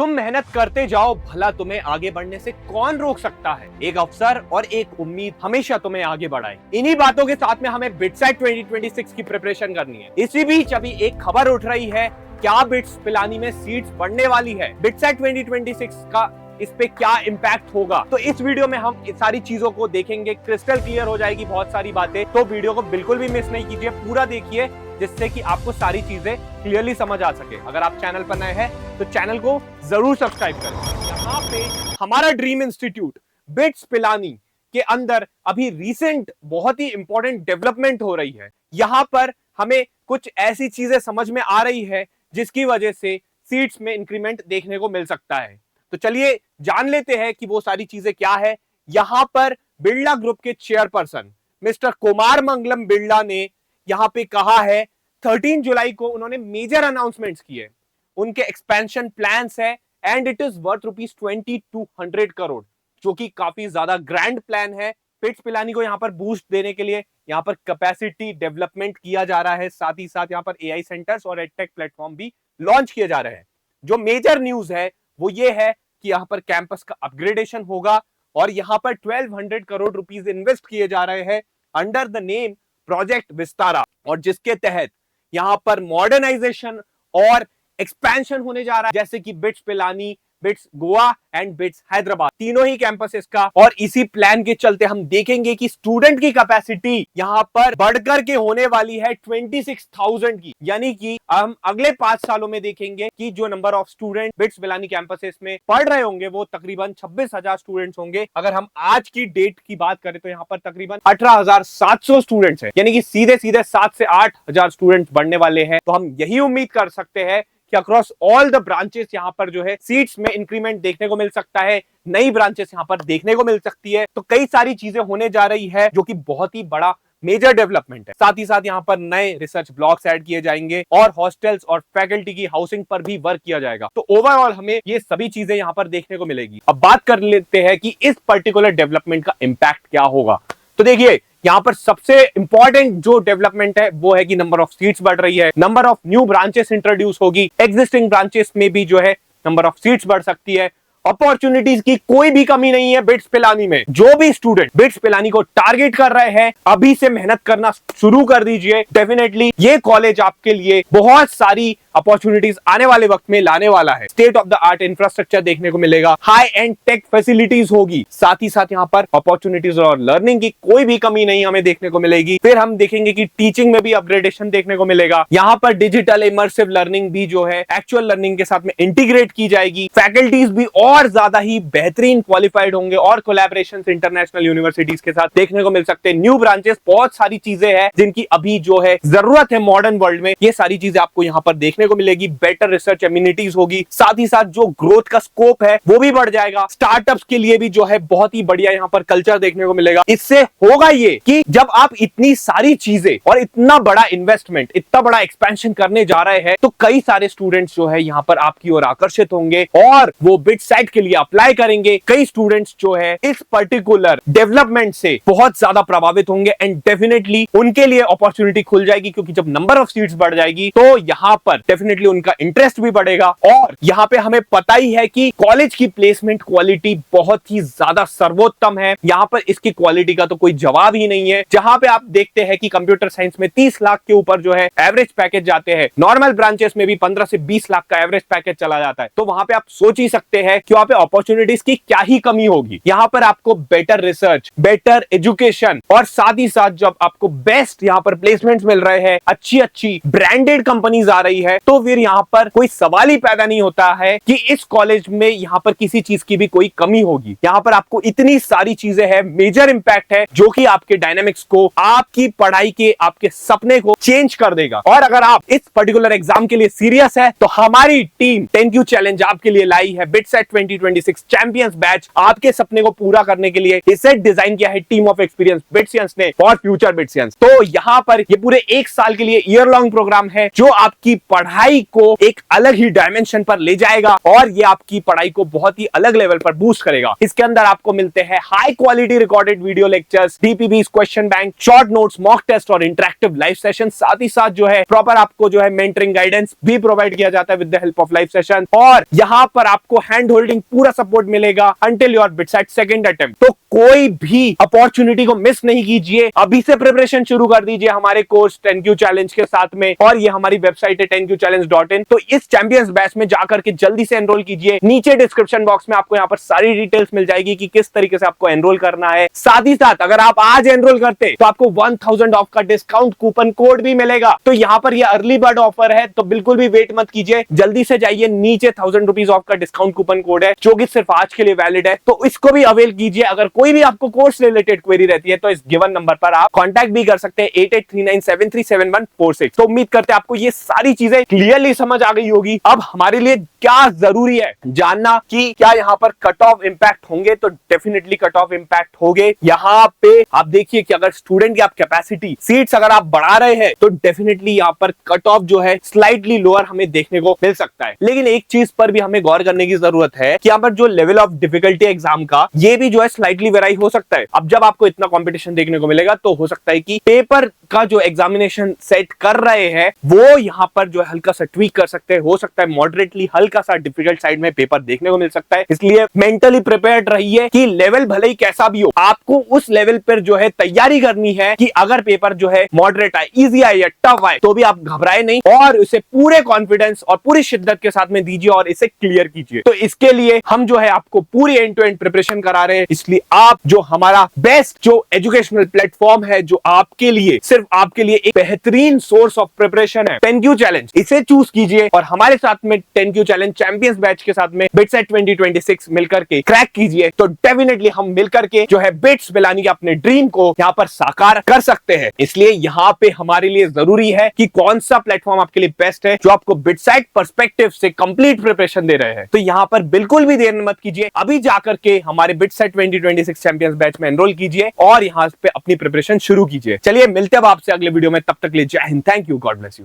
तुम मेहनत करते जाओ, भला तुम्हें आगे बढ़ने से कौन रोक सकता है। एक अवसर और एक उम्मीद हमेशा तुम्हें आगे बढ़ाए। इन्हीं बातों के साथ में हमें बिट्सैट 2026 की प्रिपरेशन करनी है। इसी बीच अभी एक खबर उठ रही है, क्या बिट्स पिलानी में सीट्स बढ़ने वाली है, बिट्सैट 2026 का इस पे क्या इंपैक्ट होगा। तो इस वीडियो में हम इस सारी चीजों को देखेंगे, क्रिस्टल क्लियर हो जाएगी बहुत सारी बातें। तो वीडियो को बिल्कुल भी मिस नहीं कीजिए, पूरा देखिए, जिससे कि आपको सारी चीजें क्लियरली समझ आ सके। अगर आप चैनल पर नए हैं तो चैनल को जरूर सब्सक्राइब करें। यहाँ पे हमारा ड्रीम इंस्टीट्यूट बिट्स पिलानी के अंदर अभी रिसेंट बहुत ही इंपॉर्टेंट डेवलपमेंट हो रही है। यहाँ पर हमें कुछ ऐसी चीजें समझ में आ रही है जिसकी वजह से सीट्स में इंक्रीमेंट देखने को मिल सकता है। तो चलिए जान लेते हैं कि वो सारी चीजें क्या है। यहां पर बिरला ग्रुप के चेयरपर्सन मिस्टर कुमार मंगलम बिरला ने यहां पे कहा है, 13 जुलाई को उन्होंने मेजर अनाउंसमेंट्स किए। उनके एक्सपेंशन प्लान्स है and it is worth ₹2200 crore, जो कि काफी ज्यादा ग्रैंड प्लान है। बिट्स पिलानी को यहां पर बूस्ट देने के लिए यहां पर कैपेसिटी डेवलपमेंट किया जा रहा है, साथ ही साथ यहां पर एआई सेंटर्स और एडटेक प्लेटफॉर्म भी लॉन्च किए जा रहे हैं। जो मेजर न्यूज है वो ये है कि यहां पर कैंपस का अपग्रेडेशन होगा और यहां पर 1200 करोड़ रुपीस इन्वेस्ट किए जा रहे हैं under the name project Vistara, और जिसके तहत यहां पर मॉडर्नाइजेशन और एक्सपेंशन होने जा रहा है, जैसे कि bits Pilani, bits Goa and bits Hyderabad, तीनों ही कैंपसेस का। और इसी प्लान के चलते हम देखेंगे कि स्टूडेंट की कैपेसिटी यहां पर बढ़कर के होने वाली है 26,000 की। यानी कि हम अगले 5 सालों में देखेंगे कि जो number of student bits Pilani campuses में पढ़ रहे होंगे वो तकरीबन 26,000 स्टूडेंट्स होंगे। अगर हम आज की डेट की बात करें तो यहाँ पर तकरीबन 18,700 स्टूडेंट्स हैं, यानी कि सीधे सीधे 7 से 8,000 स्टूडेंट्स बढ़ने वाले हैं। तो हम यही उम्मीद कर सकते हैं कि अक्रॉस ऑल द ब्रांचेस यहां पर जो है सीट्स में इंक्रीमेंट देखने को मिल सकता है, नई ब्रांचेस यहां पर देखने को मिल सकती है। तो कई सारी चीजें होने जा रही है जो कि बहुत ही बड़ा मेजर डेवलपमेंट है। साथ ही साथ यहां पर नए रिसर्च ब्लॉक्स ऐड किए जाएंगे और हॉस्टल्स और फैकल्टी की हाउसिंग पर भी वर्क किया जाएगा। तो ओवरऑल हमें ये सभी चीजें यहां पर देखने को मिलेगी। अब बात कर लेते हैं कि इस पर्टिकुलर डेवलपमेंट का इंपैक्ट क्या होगा। तो देखिए, यहां पर सबसे इंपॉर्टेंट जो डेवलपमेंट है वो है कि नंबर ऑफ सीट्स बढ़ रही है, number of new branches introduce होगी, एग्जिस्टिंग ब्रांचेस में भी जो है नंबर ऑफ सीट्स बढ़ सकती है। अपॉर्चुनिटीज की कोई भी कमी नहीं है बिट्स पिलानी में। जो भी स्टूडेंट बिट्स पिलानी को टारगेट कर रहे हैं, अभी से मेहनत करना शुरू कर दीजिए। डेफिनेटली ये कॉलेज आपके लिए बहुत सारी अपॉर्चुनिटीज आने वाले वक्त में लाने वाला है। State of the art infrastructure देखने को मिलेगा, हाई एंड टेक फैसिलिटीज होगी, साथ ही साथ यहाँ पर अपॉर्चुनिटीज और लर्निंग की कोई भी कमी नहीं हमें देखने को मिलेगी। फिर हम देखेंगे कि टीचिंग में भी अपग्रेडेशन देखने को मिलेगा। यहाँ पर डिजिटल इमर्सिव लर्निंग भी जो है एक्चुअल लर्निंग के साथ में इंटीग्रेट की जाएगी। फैकल्टीज भी और ज्यादा ही बेहतरीन क्वालिफाइड होंगे और कोलैबोरेशंस इंटरनेशनल यूनिवर्सिटीज के साथ देखने को मिल सकते हैं। न्यू ब्रांचेस, बहुत सारी चीजें हैं जिनकी अभी जो है जरूरत है मॉडर्न वर्ल्ड में, ये सारी चीजें आपको यहाँ पर देखने को मिलेगी। बेटर रिसर्च एमिनिटीज होगी, साथ ही साथ जो ग्रोथ का स्कोप है वो भी बढ़ जाएगा। स्टार्टअप्स के लिए भी जो है बहुत ही बढ़िया यहाँ पर कल्चर देखने को मिलेगा। इससे होगा ये कि जब आप इतनी सारी चीजें और इतना बड़ा इन्वेस्टमेंट, इतना बड़ा एक्सपेंशन करने जा रहे हैं, तो कई सारे स्टूडेंट्स जो है यहाँ पर आपकी ओर आकर्षित होंगे और वो बिट्सैट के लिए अप्लाई करेंगे। कई स्टूडेंट्स जो है इस पर्टिकुलर डेवलपमेंट से बहुत ज्यादा प्रभावित होंगे एंड डेफिनेटली उनके लिए अपॉर्चुनिटी खुल जाएगी, क्योंकि जब नंबर ऑफ सीट्स बढ़ जाएगी तो यहाँ पर डेफिनेटली उनका इंटरेस्ट भी बढ़ेगा। और यहाँ पे हमें पता ही है कि कॉलेज की प्लेसमेंट क्वालिटी बहुत ही ज्यादा सर्वोत्तम है। यहाँ पर इसकी क्वालिटी का तो कोई जवाब ही नहीं है। जहां पे आप देखते हैं कि कंप्यूटर साइंस में 30 लाख के ऊपर जो है एवरेज पैकेज जाते हैं, नॉर्मल ब्रांचेस में भी 15 से 20 लाख का एवरेज पैकेज चला जाता है। तो वहां पे आप सोच ही सकते हैं कि वहां पे अपॉर्चुनिटीज की क्या ही कमी होगी। यहाँ पर आपको बेटर रिसर्च, बेटर एजुकेशन और साथ ही साथ जब आपको बेस्ट यहाँ पर प्लेसमेंट्स मिल रहे हैं, अच्छी अच्छी ब्रांडेड कंपनीज आ रही है, तो फिर यहाँ पर कोई सवाल ही पैदा नहीं होता है कि इस कॉलेज में यहाँ पर किसी चीज की भी कोई कमी होगी। यहाँ पर आपको इतनी सारी चीजें हैं, मेजर इंपैक्ट है जो कि आपके डायनामिक्स को, आपकी पढ़ाई के, आपके सपने को चेंज कर देगा। और अगर आप इस पर्टिकुलर एग्जाम के लिए सीरियस है तो हमारी टीम 10Q चैलेंज आपके लिए लाई है। बिट्सैट 2026 चैंपियंस बैच आपके सपने को पूरा करने के लिए इसे डिजाइन किया है टीम ऑफ एक्सपीरियंस बिट्सियंस ने फॉर फ्यूचर बिट्सियंस। तो यहाँ पर ये पूरे 1 साल के लिए ईयर लॉन्ग प्रोग्राम है जो आपकी पढ़ाई पढ़ाई को एक अलग ही डायमेंशन पर ले जाएगा और ये आपकी पढ़ाई को बहुत ही अलग लेवल पर बूस्ट करेगा। इसके अंदर आपको मिलते हैं high quality recorded video lectures, DPB, question bank, short notes, mock test और इंटरेक्टिव लाइव सेशन। साथ ही साथ जो है प्रॉपर आपको जो है मेंटरिंग गाइडेंस भी प्रोवाइड किया जाता है with the help of live session, और यहां पर आपको हैंड होल्डिंग पूरा सपोर्ट मिलेगा अंटिल योर बिटसाइट सेकंड अटेम्प्ट। तो कोई भी अपॉर्चुनिटी को मिस नहीं कीजिए, अभी से प्रिपरेशन शुरू कर दीजिए हमारे कोर्स 10Q चैलेंज के साथ में, और ये हमारी वेबसाइट है 10qchallenge.in। तो इस चैंपियंस बैच में जाकर के जल्दी से एनरोल कीजिए। नीचे डिस्क्रिप्शन बॉक्स में आपको यहाँ पर सारी डिटेल्स मिल जाएगी कि किस तरीके से आपको एनरोल करना है। साथ ही साथ अगर आप आज एनरोल करते तो आपको 1000 ऑफ का डिस्काउंट कूपन कोड भी मिलेगा। तो यहाँ पर ये अर्ली बर्ड ऑफर है, तो बिल्कुल भी वेट मत कीजिए, जल्दी से जाइए। नीचे 1000 रुपीज ऑफ का डिस्काउंट कूपन कोड है जो कि सिर्फ आज के लिए वैलिड है, तो इसको भी अवेल कीजिए। अगर कोई भी आपको कोर्स रिलेटेड क्वेरी रहती है तो इस गिवन नंबर पर आप कांटेक्ट भी कर सकते हैं 8839737146। तो उम्मीद करते हैं आपको ये सारी चीजें क्लियरली समझ आ गई होगी। अब हमारे लिए क्या जरूरी है जानना कि क्या यहाँ पर कट ऑफ इंपैक्ट होंगे, तो डेफिनेटली कट ऑफ इंपैक्ट होंगे। यहाँ पे आप देखिए कि अगर स्टूडेंट की आप कैपेसिटी सीट्स अगर आप बढ़ा रहे हैं तो डेफिनेटली यहाँ पर कट ऑफ जो है स्लाइटली लोअर हमें देखने को मिल सकता है। लेकिन एक चीज पर भी हमें गौर करने की जरूरत है कि यहाँ पर जो लेवल ऑफ डिफिकल्टी एग्जाम का ये भी जो है स्लाइटली वेराई हो सकता है। अब जब आपको इतना कंपटीशन देखने को मिलेगा तो हो सकता है कि पेपर का जो एग्जामिनेशन सेट कर रहे हैं वो यहाँ पर जो है हल्का सा ट्वीक कर सकते हैं। हो सकता है मॉडरेटली हल्का सा डिफिकल्ट साइड में पेपर देखने को मिल सकता है, इसलिए मेंटली प्रिपेयर्ड रहिए कि लेवल भले ही कैसा भी हो, आपको उस लेवल पर जो है तैयारी करनी है कि अगर पेपर जो है मॉडरेट आए, इजी आए या टफ आए तो भी आप घबराए नहीं और उसे पूरे कॉन्फिडेंस और पूरी शिद्दत के साथ में दीजिए और इसे क्लियर कीजिए। तो इसके लिए हम जो है आपको पूरी एंड टू एंड प्रिपरेशन करा रहे हैं, इसलिए आप जो हमारा बेस्ट जो एजुकेशनल प्लेटफॉर्म है जो आपके लिए सिर्फ आपके लिए एक बेहतरीन सोर्स ऑफ प्रिपरेशन है 10Q चैलेंज, इसे चूज कीजिए और हमारे साथ में 10Q चैलेंज चैंपियंस बैच के साथ में बिटसेट 2026 मिलकर के क्रैक कीजिए। तो डेफिनेटली हम मिलकर के जो है बिट्स पिलानी के अपने ड्रीम को यहाँ पर साकार कर सकते हैं। इसलिए यहाँ पे हमारे लिए जरूरी है कि कौन सा प्लेटफॉर्म आपके लिए बेस्ट है जो आपको बिटसाइट पर्सपेक्टिव से कंप्लीट प्रिपरेशन दे रहे हैं। तो यहाँ पर बिल्कुल भी देर मत कीजिए, अभी जाकर के हमारे बिटसाइट 2026 चैंपियंस बैच में एनरोल कीजिए और यहाँ पे अपनी प्रिपरेशन शुरू कीजिए। चलिए मिलते हैं आपसे अगले वीडियो में, तब तक के लिए जय Hind, thank you, God bless you.